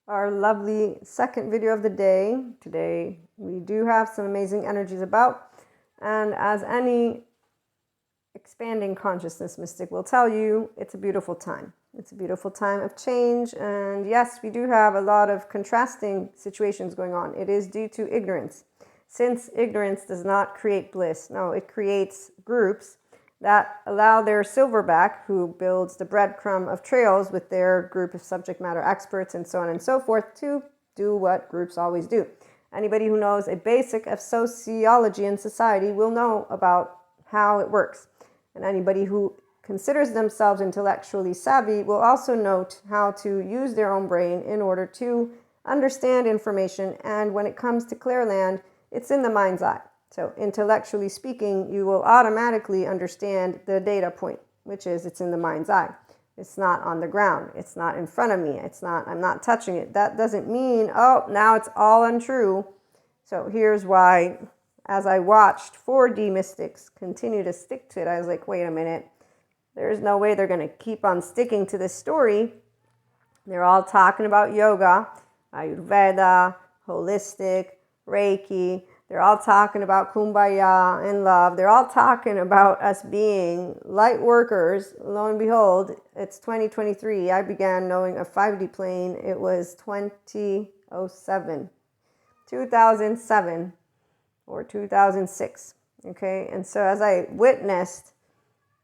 our lovely second video of the day. Today we do have some amazing energies about, and as any expanding consciousness mystic will tell you, it's a beautiful time. It's a beautiful time of change, and yes, we do have a lot of contrasting situations going on. It is due to ignorance, since ignorance does not create bliss. No, it creates groups that allow their silverback, who builds the breadcrumb of trails with their group of subject matter experts and so on and so forth, to do what groups always do. Anybody who knows a basic of sociology and society will know about how it works. And anybody who considers themselves intellectually savvy will also note how to use their own brain in order to understand information. And when it comes to Clairland, it's in the mind's eye. So intellectually speaking, you will automatically understand the data point, which is it's in the mind's eye. It's not on the ground. It's not in front of me. I'm not touching it. That doesn't mean, oh, now it's all untrue. So here's why, as I watched 4D mystics continue to stick to it, I was like, wait a minute. There's no way they're going to keep on sticking to this story. They're all talking about yoga, Ayurveda, holistic, Reiki. They're all talking about kumbaya and love. They're all talking about us being light workers. Lo and behold, it's 2023. I began knowing a 5D plane. It was 2007 or 2006. Okay, and so as I witnessed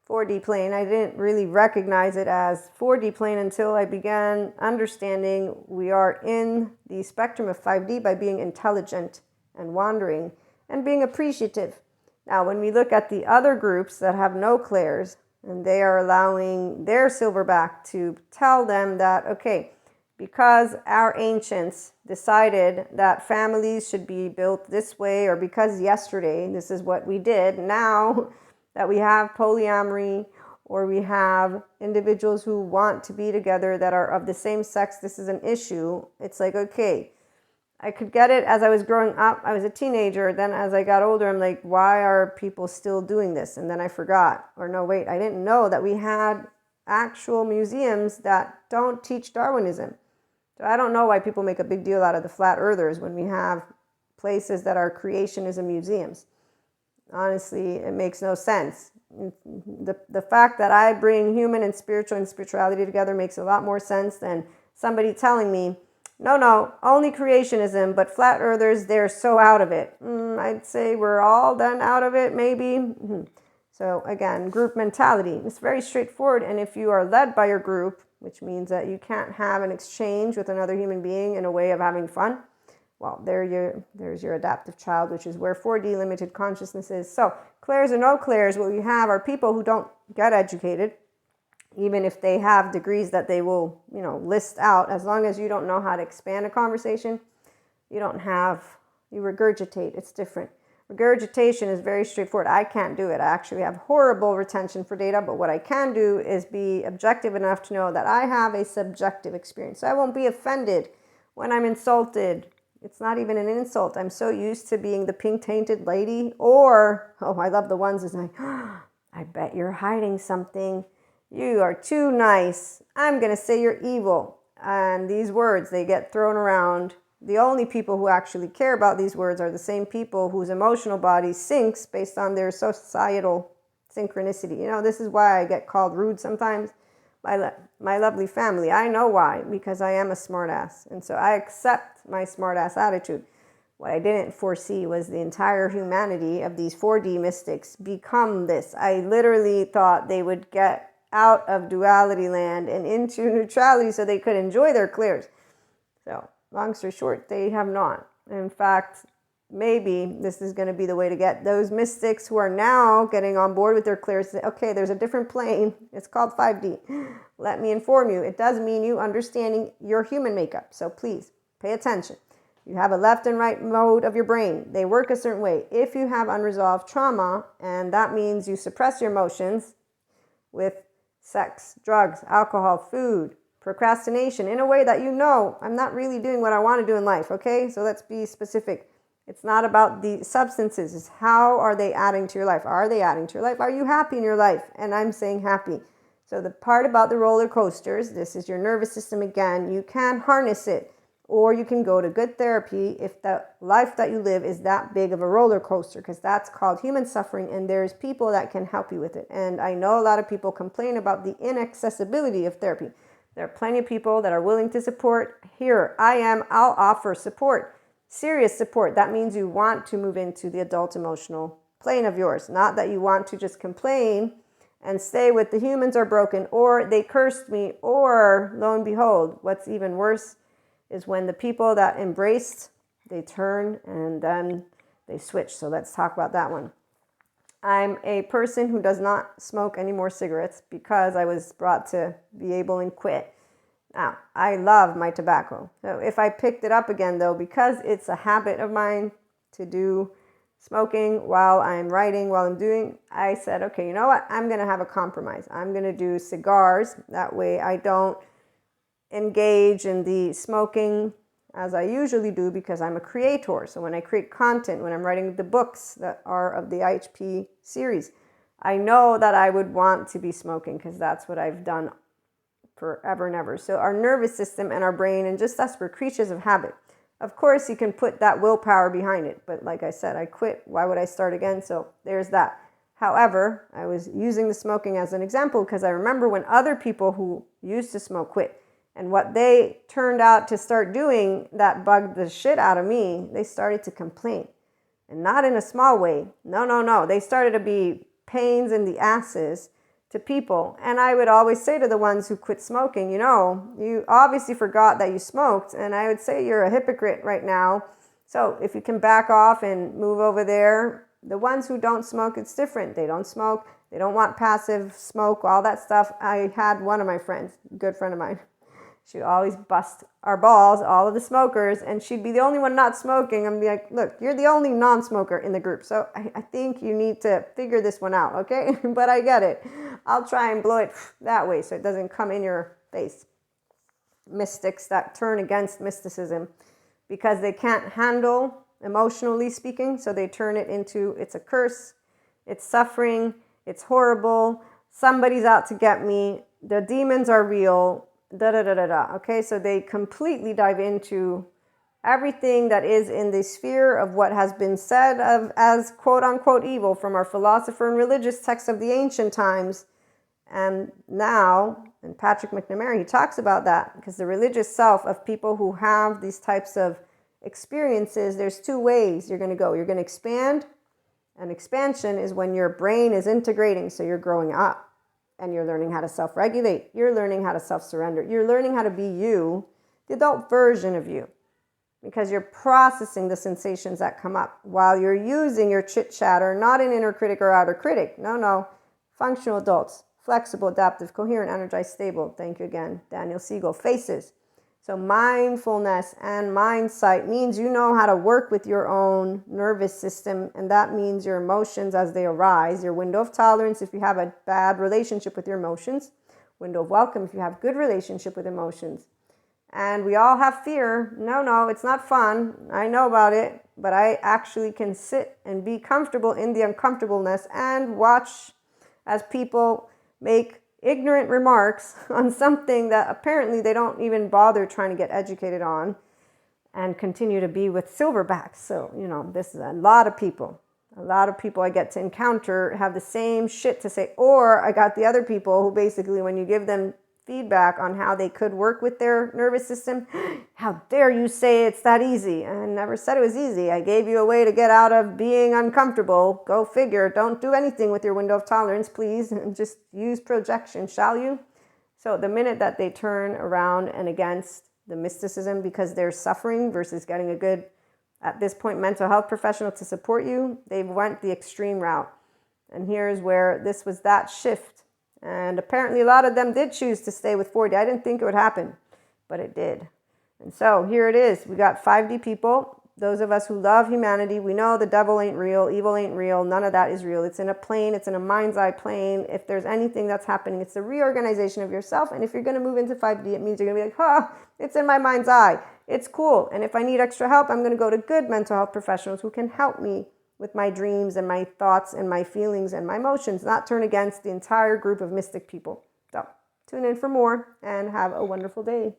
4D plane, I didn't really recognize it as 4D plane until I began understanding we are in the spectrum of 5D by being intelligent and wandering and being appreciative. Now, when we look at the other groups that have no clairs, and they are allowing their silverback to tell them that, okay, because our ancients decided that families should be built this way, or because yesterday this is what we did, now that we have polyamory, or we have individuals who want to be together that are of the same sex, this is an issue. It's like, okay, I could get it as I was growing up. I was a teenager. Then as I got older, I'm like, why are people still doing this? And then I forgot, or no, wait, I didn't know that we had actual museums that don't teach Darwinism. So I don't know why people make a big deal out of the flat earthers when we have places that are creationism museums. Honestly, it makes no sense. The fact that I bring human and spirituality together makes a lot more sense than somebody telling me, no, only creationism, but flat earthers, they're so out of it. I'd say we're all done out of it, maybe. So again, group mentality. It's very straightforward. And if you are led by your group, which means that you can't have an exchange with another human being in a way of having fun, well, there's your adaptive child, which is where 4D limited consciousness is. So clairs or no clairs, what we have are people who don't get educated, even if they have degrees that they will, list out. As long as you don't know how to expand a conversation, you regurgitate. It's different. Regurgitation is very straightforward. I can't do it. I actually have horrible retention for data, but what I can do is be objective enough to know that I have a subjective experience. So I won't be offended when I'm insulted. It's not even an insult. I'm so used to being the pink-tainted lady, or, I love the ones that's like, I bet you're hiding something. You are too nice. I'm going to say you're evil. And these words, they get thrown around. The only people who actually care about these words are the same people whose emotional body sinks based on their societal synchronicity. This is why I get called rude sometimes by my lovely family. I know why, because I am a smartass. And so I accept my smartass attitude. What I didn't foresee was the entire humanity of these 4D mystics become this. I literally thought they would get out of duality land and into neutrality so they could enjoy their clairs. So long story short, they have not. In fact, maybe this is going to be the way to get those mystics who are now getting on board with their clairs. Okay, there's a different plane. It's called 5D. Let me inform you. It does mean you understanding your human makeup. So please pay attention. You have a left and right mode of your brain. They work a certain way. If you have unresolved trauma, and that means you suppress your emotions with sex, drugs, alcohol, food, procrastination, in a way that I'm not really doing what I want to do in life, okay? So let's be specific. It's not about the substances. It's how are they adding to your life? Are they adding to your life? Are you happy in your life? And I'm saying happy. So the part about the roller coasters, this is your nervous system again. You can harness it. or you can go to good therapy if the life that you live is that big of a roller coaster, because that's called human suffering, and there's people that can help you with it. And I know a lot of people complain about the inaccessibility of therapy. There are plenty of people that are willing to support. Here I am, I'll offer support, serious support. That means you want to move into the adult emotional plane of yours, not that you want to just complain and stay with the humans are broken, or they cursed me, or lo and behold, what's even worse is when the people that embraced, they turn and then they switch. So let's talk about that one. I'm a person who does not smoke any more cigarettes because I was brought to be able and quit. Now, I love my tobacco. So if I picked it up again, though, because it's a habit of mine to do smoking while I'm writing, while I'm doing, I said, okay, you know what? I'm going to have a compromise. I'm going to do cigars. That way I don't engage in the smoking as I usually do, because I'm a creator. So when I create content, when I'm writing the books that are of the IHP series, I know that I would want to be smoking because that's what I've done forever and ever. So our nervous system and our brain, and just us, we're creatures of habit. Of course, you can put that willpower behind it. But like I said, I quit. Why would I start again? So there's that. However, I was using the smoking as an example because I remember when other people who used to smoke quit, and what they turned out to start doing that bugged the shit out of me, they started to complain. And not in a small way. No. They started to be pains in the asses to people. And I would always say to the ones who quit smoking, you obviously forgot that you smoked. And I would say you're a hypocrite right now. So if you can back off and move over there, the ones who don't smoke, it's different. They don't smoke. They don't want passive smoke, all that stuff. I had one of my friends, a good friend of mine. She always bust our balls, all of the smokers, and she'd be the only one not smoking. I'm like, look, you're the only non-smoker in the group. So I think you need to figure this one out, okay? But I get it. I'll try and blow it that way so it doesn't come in your face. Mystics that turn against mysticism because they can't handle, emotionally speaking, so they turn it into, it's a curse, it's suffering, it's horrible, somebody's out to get me, the demons are real, okay? So they completely dive into everything that is in the sphere of what has been said of as quote unquote evil from our philosopher and religious texts of the ancient times. And now, and Patrick McNamara, he talks about that, because the religious self of people who have these types of experiences, there's two ways you're going to go. You're going to expand, and expansion is when your brain is integrating, so you're growing up. And you're learning how to self-regulate. You're learning how to self-surrender. You're learning how to be you, the adult version of you, because you're processing the sensations that come up while you're using your chit-chatter, not an inner critic or outer critic. No. Functional adults, flexible, adaptive, coherent, energized, stable. Thank you again, Daniel Siegel. Faces. So mindfulness and mindsight means you know how to work with your own nervous system, and that means your emotions as they arise, your window of tolerance if you have a bad relationship with your emotions, window of welcome if you have good relationship with emotions. And we all have fear. No, it's not fun. I know about it, but I actually can sit and be comfortable in the uncomfortableness and watch as people make ignorant remarks on something that apparently they don't even bother trying to get educated on, and continue to be with silverbacks. So, this is a lot of people I get to encounter have the same shit to say. Or I got the other people who basically, when you give them feedback on how they could work with their nervous system, how dare you say it's that easy? I never said it was easy. I gave you a way to get out of being uncomfortable. Go figure. Don't do anything with your window of tolerance, please, and just use projection, shall you? So the minute that they turn around and against the mysticism because they're suffering versus getting a good, at this point, mental health professional to support you, they went the extreme route. And here's where this was that shift. And apparently a lot of them did choose to stay with 4D. I didn't think it would happen, but it did. And so here it is. We got 5D people. Those of us who love humanity, we know the devil ain't real, evil ain't real. None of that is real. It's in a plane. It's in a mind's eye plane. If there's anything that's happening, it's the reorganization of yourself. And if you're going to move into 5D, it means you're going to be like, it's in my mind's eye. It's cool. And if I need extra help, I'm going to go to good mental health professionals who can help me with my dreams and my thoughts and my feelings and my emotions, not turn against the entire group of mystic people. So tune in for more and have a wonderful day.